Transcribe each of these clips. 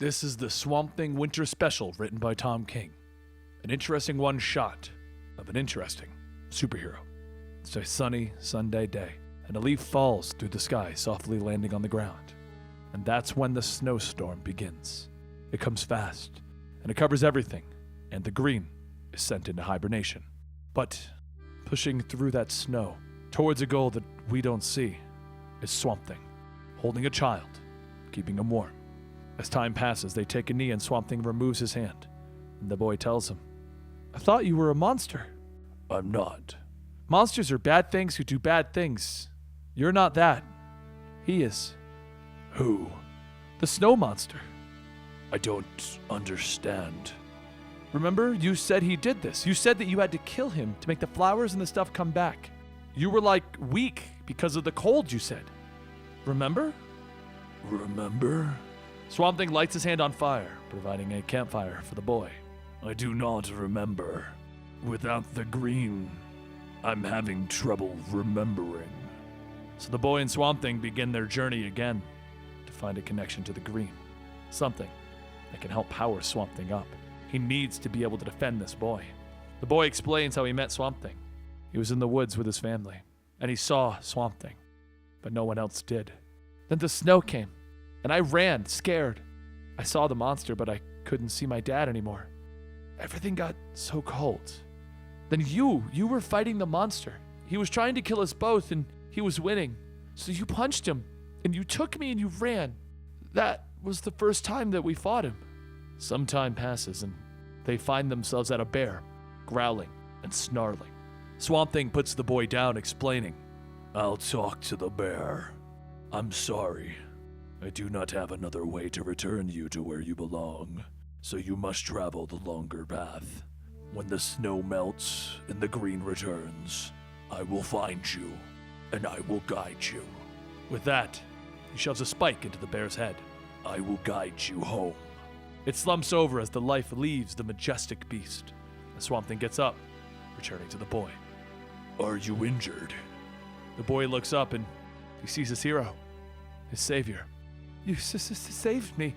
This is the Swamp Thing Winter Special written by Tom King. An interesting one-shot of an interesting superhero. It's a sunny Sunday day, and a leaf falls through the sky, softly landing on the ground. And that's when the snowstorm begins. It comes fast, and it covers everything, and the green is sent into hibernation. But pushing through that snow, towards a goal that we don't see, is Swamp Thing, holding a child, keeping him warm. As time passes, they take a knee and Swamp Thing removes his hand, and the boy tells him, "I thought you were a monster." "I'm not. Monsters are bad things who do bad things. You're not that. He is." "Who?" "The snow monster." "I don't understand." "Remember, you said he did this. You said that you had to kill him to make the flowers and the stuff come back. You were weak because of the cold, you said. Remember?" "Remember?" Swamp Thing lights his hand on fire, providing a campfire for the boy. "I do not remember. Without the green, I'm having trouble remembering." So the boy and Swamp Thing begin their journey again to find a connection to the green. Something that can help power Swamp Thing up. He needs to be able to defend this boy. The boy explains how he met Swamp Thing. He was in the woods with his family, and he saw Swamp Thing, but no one else did. Then the snow came, and I ran, scared. I saw the monster, but I couldn't see my dad anymore. Everything got so cold. Then you were fighting the monster. He was trying to kill us both, and he was winning. So you punched him, and you took me and you ran. That was the first time that we fought him. Some time passes, and they find themselves at a bear, growling and snarling. Swamp Thing puts the boy down, explaining, "I'll talk to the bear. I'm sorry. I do not have another way to return you to where you belong, so you must travel the longer path. When the snow melts and the green returns, I will find you, and I will guide you." With that, he shoves a spike into the bear's head. "I will guide you home." It slumps over as the life leaves the majestic beast. The Swamp Thing gets up, returning to the boy. "Are you injured?" The boy looks up and he sees his hero, his savior. "You saved me."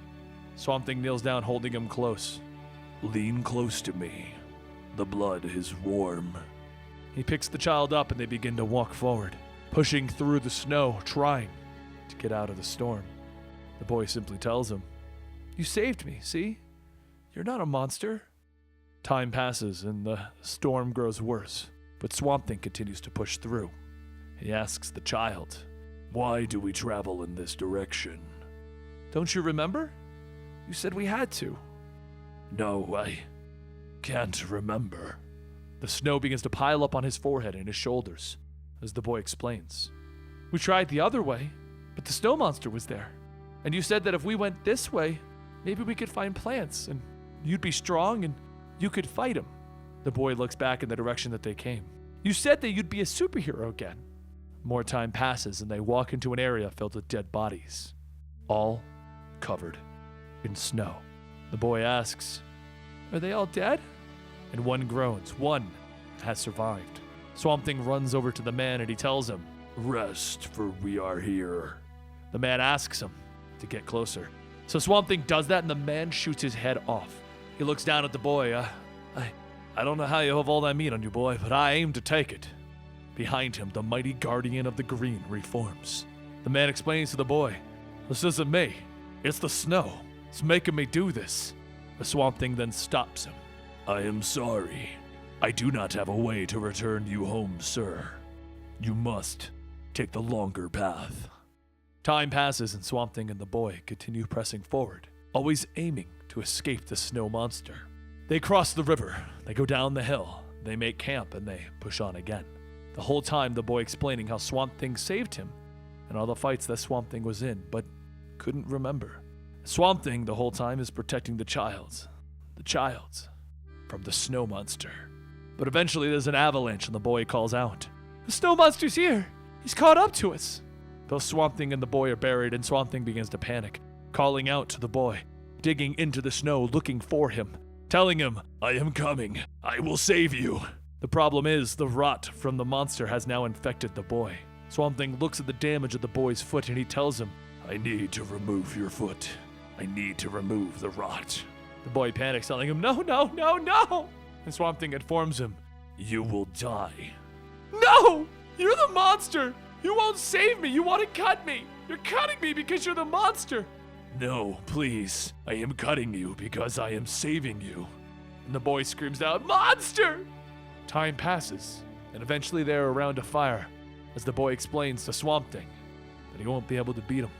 Swamp Thing kneels down, holding him close. "Lean close to me. The blood is warm." He picks the child up and they begin to walk forward, pushing through the snow, trying to get out of the storm. The boy simply tells him, "You saved me, see? You're not a monster." Time passes and the storm grows worse, but Swamp Thing continues to push through. He asks the child, "Why do we travel in this direction?" "Don't you remember? You said we had to." "No, I can't remember." The snow begins to pile up on his forehead and his shoulders, as the boy explains. "We tried the other way, but the snow monster was there. And you said that if we went this way, maybe we could find plants, and you'd be strong, and you could fight him." The boy looks back in the direction that they came. "You said that you'd be a superhero again." More time passes, and they walk into an area filled with dead bodies, all covered in snow. The boy asks, "Are they all dead?" And one groans. One has survived. Swamp Thing runs over to the man and he tells him, "Rest, for we are here." The man asks him to get closer. So Swamp Thing does that and the man shoots his head off. He looks down at the boy. I don't know how you have all that meat on you, boy, but I aim to take it." Behind him, the mighty guardian of the green reforms. The man explains to the boy, "This isn't me. It's the snow. It's making me do this." The Swamp Thing then stops him. "I am sorry. I do not have a way to return you home, sir. You must take the longer path." Time passes and Swamp Thing and the boy continue pressing forward, always aiming to escape the snow monster. They cross the river, they go down the hill, they make camp, and they push on again. The whole time the boy explaining how Swamp Thing saved him and all the fights that Swamp Thing was in, but couldn't remember. Swamp Thing the whole time is protecting the child from the snow monster. But eventually there's an avalanche and the boy calls out, "The snow monster's here! He's caught up to us!" Both Swamp Thing and the boy are buried and Swamp Thing begins to panic, calling out to the boy, digging into the snow looking for him, telling him, "I am coming. I will save you." The problem is, the rot from the monster has now infected the boy. Swamp Thing looks at the damage of the boy's foot and he tells him, "I need to remove your foot. I need to remove the rot. The boy panics, telling him, no, no, no, no. And Swamp Thing informs him, you will die. No! You're the monster! You won't save me! You want to cut me! You're cutting me because you're the monster! No, please. I am cutting you because I am saving you. And the boy screams out, monster! Time passes, and eventually they are around a fire as the boy explains to Swamp Thing that he won't be able to beat him.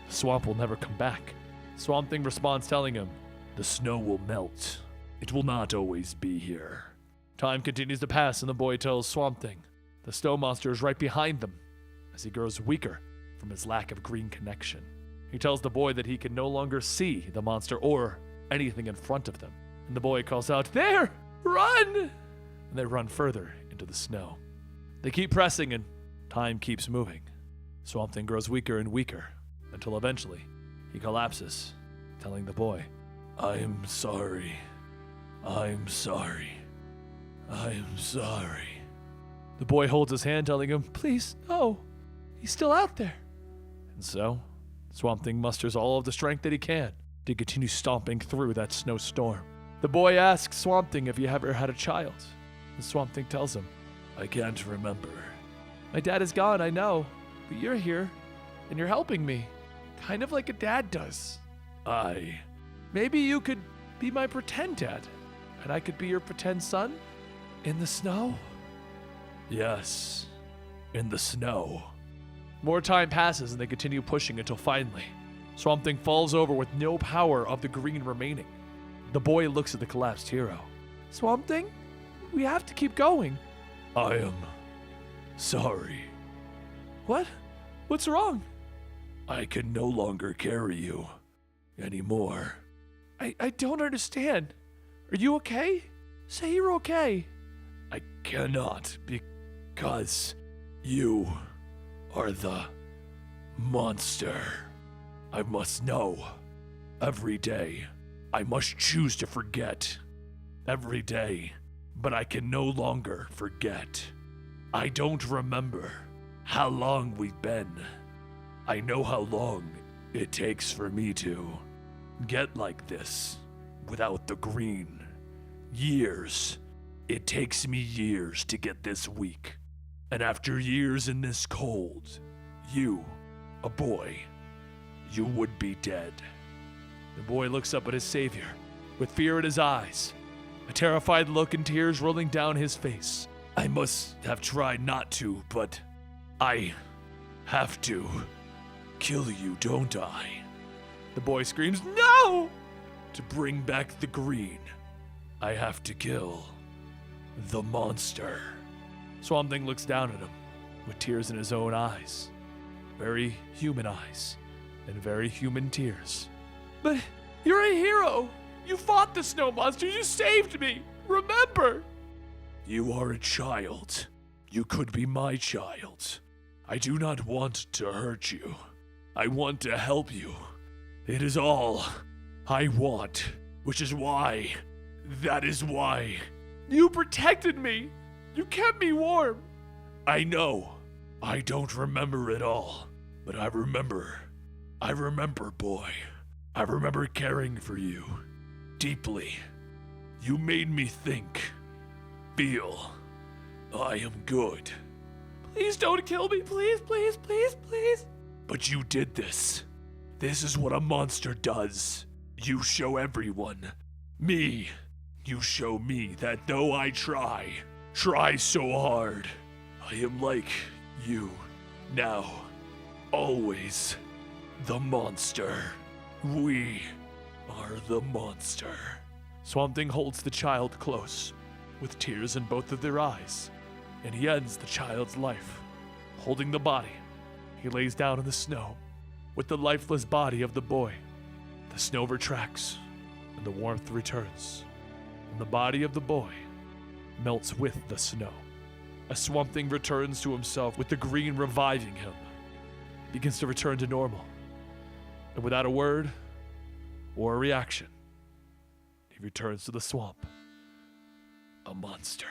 The swamp will never come back. Swamp Thing responds telling him, the snow will melt. It will not always be here. Time continues to pass and the boy tells Swamp Thing the snow monster is right behind them as he grows weaker from his lack of green connection. He tells the boy that he can no longer see the monster or anything in front of them. And the boy calls out, there! Run! And they run further into the snow. They keep pressing and time keeps moving. Swamp Thing grows weaker and weaker until eventually he collapses, telling the boy, I'm sorry. I'm sorry. I'm sorry. The boy holds his hand, telling him, please, no. He's still out there. And so, Swamp Thing musters all of the strength that he can to continue stomping through that snowstorm. The boy asks Swamp Thing if he ever had a child. And Swamp Thing tells him, I can't remember. My dad is gone, I know. But you're here, and you're helping me. Kind of like a dad does. Maybe you could be my pretend dad, and I could be your pretend son? In the snow? Yes, in the snow. More time passes and they continue pushing until finally, Swamp Thing falls over with no power of the green remaining. The boy looks at the collapsed hero. Swamp Thing, we have to keep going. I am sorry. What? What's wrong? I can no longer carry you anymore. I don't understand. Are you okay? Say you're okay. I cannot because you are the monster. I must know. Every day, I must choose to forget. Every day, but I can no longer forget. I don't remember how long we've been. I know how long it takes for me to get like this without the green. Years. It takes me years to get this weak. And after years in this cold, you, a boy, you would be dead. The boy looks up at his savior with fear in his eyes, a terrified look and tears rolling down his face. I must have tried not to, but I have to kill you, don't I? The boy screams, no! To bring back the green, I have to kill the monster. Swamp Thing looks down at him with tears in his own eyes. Very human eyes and very human tears. But you're a hero! You fought the snow monster! You saved me! Remember! You are a child. You could be my child. I do not want to hurt you. I want to help you. It is all I want, which is why, that is why. You protected me. You kept me warm. I know. I don't remember it all, but I remember, boy. I remember caring for you deeply. You made me think, feel, I am good. Please don't kill me, please, please, please, please. But you did this. This is what a monster does. You show everyone, me, you show me that though I try so hard, I am like you now, always the monster. We are the monster. Swamp Thing holds the child close, with tears in both of their eyes, and he ends the child's life. Holding the body, he lays down in the snow, with the lifeless body of the boy. The snow retracts, and the warmth returns, and the body of the boy melts with the snow. As Swamp Thing returns to himself with the green reviving him, he begins to return to normal. And without a word or a reaction, he returns to the swamp, a monster.